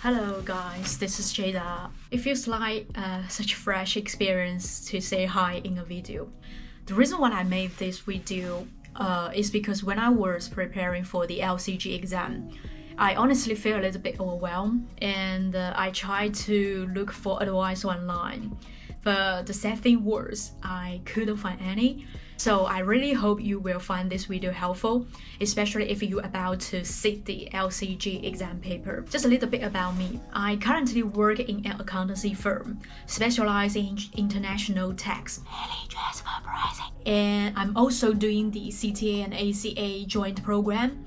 Hello guys, this is Jada. It feels like such a fresh experience to say hi in a video. The reason why I made this video is because when I was preparing for the LCG exam, I honestly feel a little bit overwhelmed and I tried to look for advice online. But the sad thing was I couldn't find any. So I really hope you will find this video helpful, especially if you're about to sit the LCG exam paper. Just a little bit about me. I currently work in an accountancy firm, specializing in international tax, and I'm also doing the CTA and ACA joint program.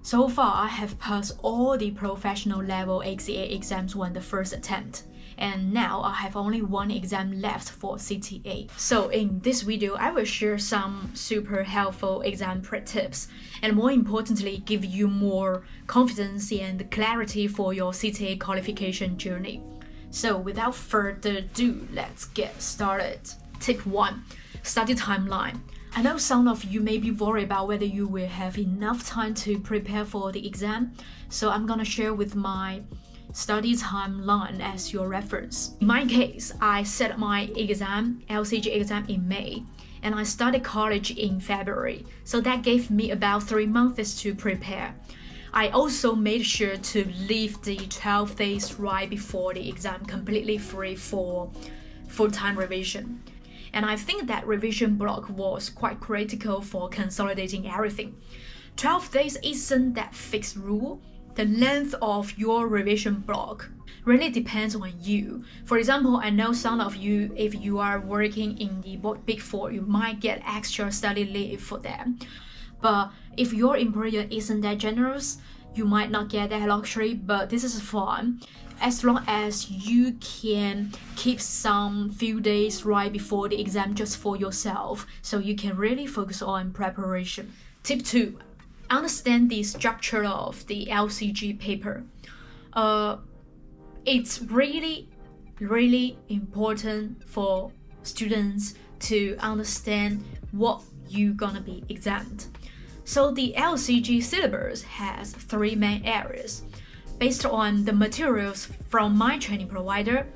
So far, I have passed all the professional level ACA exams on the first attempt. And now I have only one exam left for CTA. So in this video, I will share some super helpful exam prep tips and more importantly, give you more confidence and clarity for your CTA qualification journey. So without further ado, let's get started. Tip 1. Study timeline. I know some of you may be worried about whether you will have enough time to prepare for the exam, so I'm gonna share with my study timeline as your reference. In my case, I set my LCG exam in May, and I started college in February, so that gave me about 3 months to prepare. I also made sure to leave the 12 days right before the exam completely free for full-time revision. And I think that revision block was quite critical for consolidating everything. 12 days isn't that fixed rule. The length of your revision block really depends on you. For example, I know some of you, if you are working in the Big Four, you might get extra study leave for them. But if your employer isn't that generous, you might not get that luxury, but this is fun. As long as you can keep some few days right before the exam just for yourself, so you can really focus on preparation. Tip 2. Understand the structure of the LCG paper. It's really important for students to understand what you're gonna be examined. So the LCG syllabus has 3 main areas. Based on the materials from my training provider,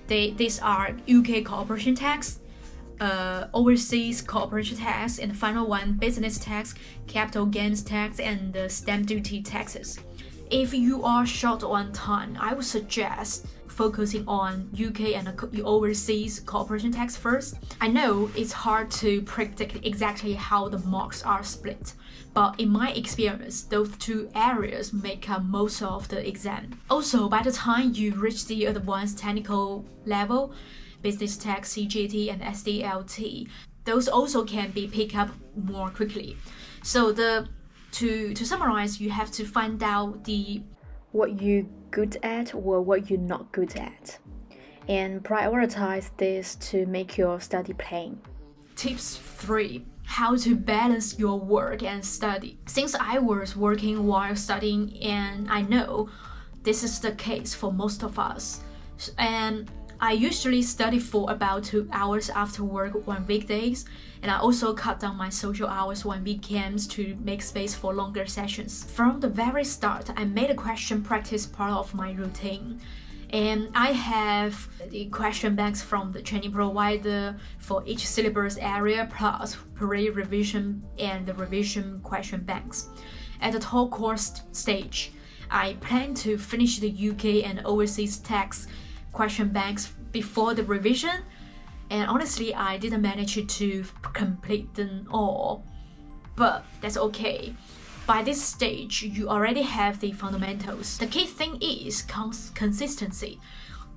these are UK corporation tax, overseas corporation tax, and the final one, business tax, capital gains tax, and the stamp duty taxes. If you are short on time, I would suggest focusing on UK and overseas corporation tax first. I know it's hard to predict exactly how the marks are split, but in my experience, those 2 areas make up most of the exam. Also, by the time you reach the advanced technical level, business tax, CGT, and SDLT, those also can be picked up more quickly. So to summarize, you have to find out what you're good at or what you're not good at, and prioritize this to make your study plan. Tips 3. How to balance your work and study. Since I was working while studying, and I know this is the case for most of us, and I usually study for about 2 hours after work on weekdays, and I also cut down my social hours on weekends to make space for longer sessions. From the very start, I made a question practice part of my routine, and I have the question banks from the training provider for each syllabus area, plus pre-revision and the revision question banks. At the top course stage, I plan to finish the UK and overseas tax question banks before the revision, and honestly I didn't manage to complete them all, but that's okay. By this stage, you already have the fundamentals. The key thing is consistency.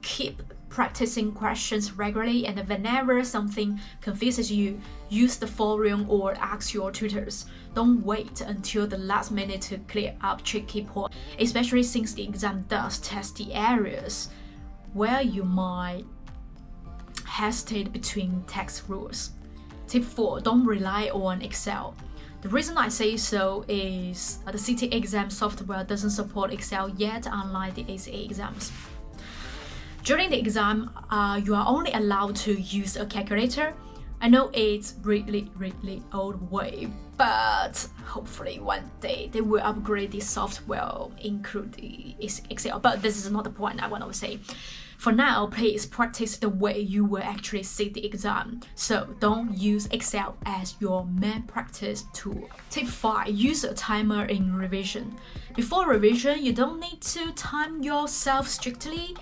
Keep practicing questions regularly, and whenever something confuses you, use the forum or ask your tutors. Don't wait until the last minute to clear up tricky points, especially since the exam does test the areas where you might hesitate between tax rules. Tip 4. Don't rely on Excel. The reason I say so is the CTA exam software doesn't support Excel yet, unlike the ACA exams. During the exam, you are only allowed to use a calculator. I know it's really old way, but hopefully one day they will upgrade the software, include the Excel. But this is not the point I want to say. For now, please practice the way you will actually sit the exam. So don't use Excel as your main practice tool. Tip 5. Use a timer in revision. Before revision, you don't need to time yourself strictly.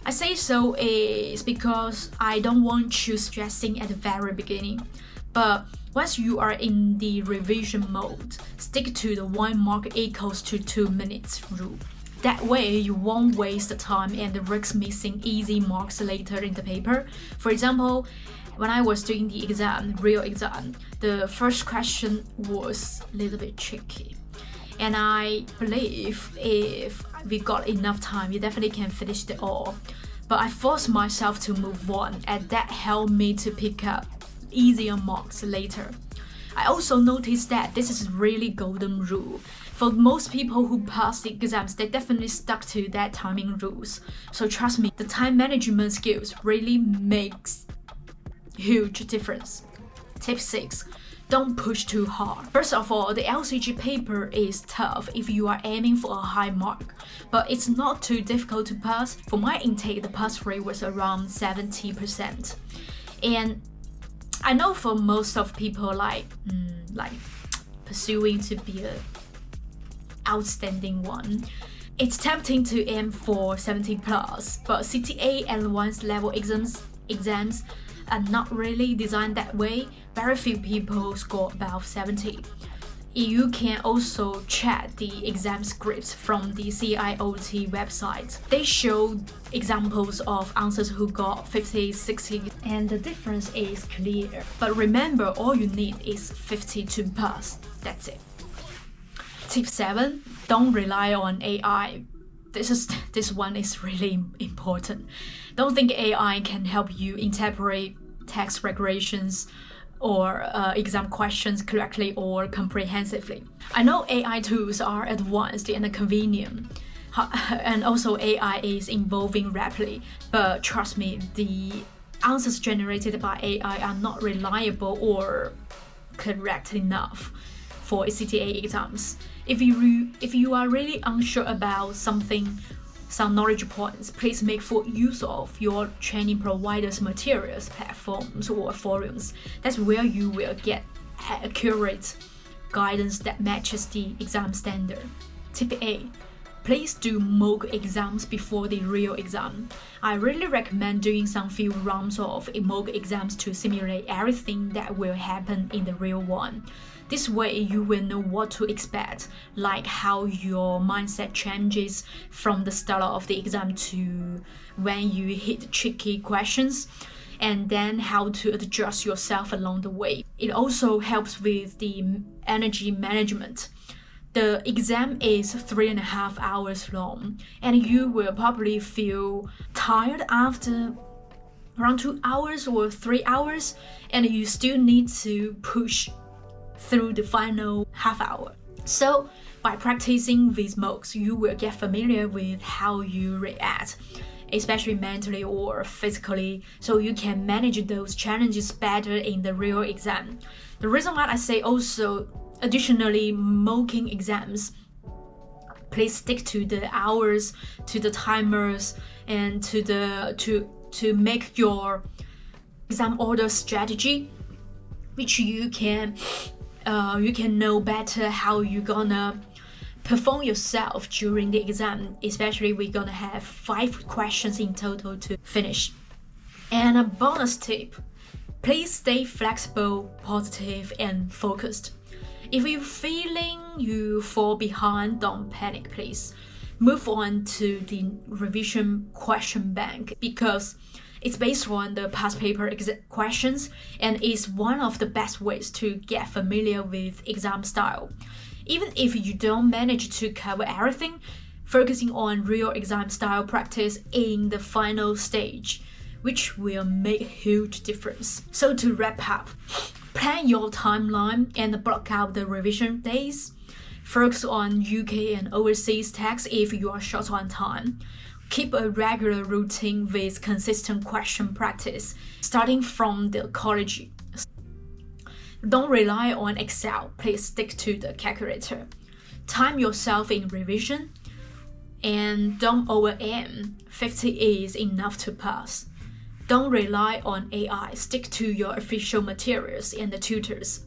I say so is because I don't want you stressing at the very beginning. But once you are in the revision mode, stick to the 1 mark equals to 2 minutes rule. That way, you won't waste the time and risk missing easy marks later in the paper. For example, when I was doing the exam, real exam, the first question was a little bit tricky. And I believe if we got enough time, we definitely can finish it all. But I forced myself to move on, and that helped me to pick up easier marks later. I also noticed that this is really golden rule. For most people who pass the exams, they definitely stuck to that timing rules. So trust me, the time management skills really makes huge difference. Tip 6. Don't push too hard. First of all, the LCG paper is tough if you are aiming for a high mark, but it's not too difficult to pass. For my intake, the pass rate was around 70%. And I know for most of people like pursuing to be a outstanding one, it's tempting to aim for 70 plus, but CTA and advanced level exams are not really designed that way. Very few people score above 70. You can also check the exam scripts from the CIOT website. They show examples of answers who got 50, 60, and the difference is clear. But remember, all you need is 50 to pass. That's it. Tip 7. Don't rely on AI. This one is really important. Don't think AI can help you interpret text regulations or exam questions correctly or comprehensively. I know AI tools are advanced and convenient, and also AI is evolving rapidly, but trust me, the answers generated by AI are not reliable or correct enough for CTA exams. If you are really unsure about some knowledge points, please make full use of your training providers' materials, platforms, or forums. That's where you will get accurate guidance that matches the exam standard. Tip 8. Please do mock exams before the real exam. I really recommend doing some few rounds of mock exams to simulate everything that will happen in the real one. This way you will know what to expect, like how your mindset changes from the start of the exam to when you hit tricky questions, and then how to adjust yourself along the way. It also helps with the energy management. The exam is 3.5 hours long, and you will probably feel tired after around 2 hours or 3 hours, and you still need to push through the final half hour. So by practicing these mocks, you will get familiar with how you react, especially mentally or physically, so you can manage those challenges better in the real exam. The reason why I say also additionally mocking exams, please stick to the hours, to the timers, and to make your exam order strategy, which you can know better how you're gonna perform yourself during the exam, especially we're gonna have 5 questions in total to finish. And a bonus tip, please stay flexible, positive, and focused. If you're feeling you fall behind, don't panic, please. Move on to the revision question bank, because it's based on the past paper questions and is one of the best ways to get familiar with exam style. Even if you don't manage to cover everything, focusing on real exam style practice in the final stage, which will make a huge difference. So to wrap up, plan your timeline and block out the revision days. Focus on UK and overseas text if you are short on time. Keep a regular routine with consistent question practice, starting from the college Don't rely on Excel, please stick to the calculator. Time yourself in revision, and don't over-aim. 50 is enough to pass. Don't rely on AI, stick to your official materials and the tutors.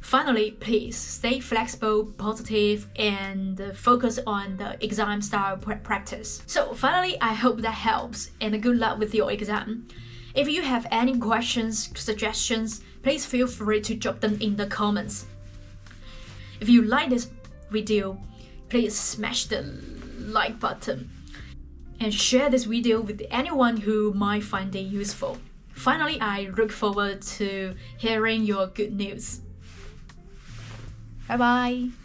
Finally, please stay flexible, positive, and focus on the exam style practice. So finally, I hope that helps, and good luck with your exam. If you have any questions, suggestions, please feel free to drop them in the comments. If you like this video, please smash the like button and share this video with anyone who might find it useful. Finally, I look forward to hearing your good news. Bye bye.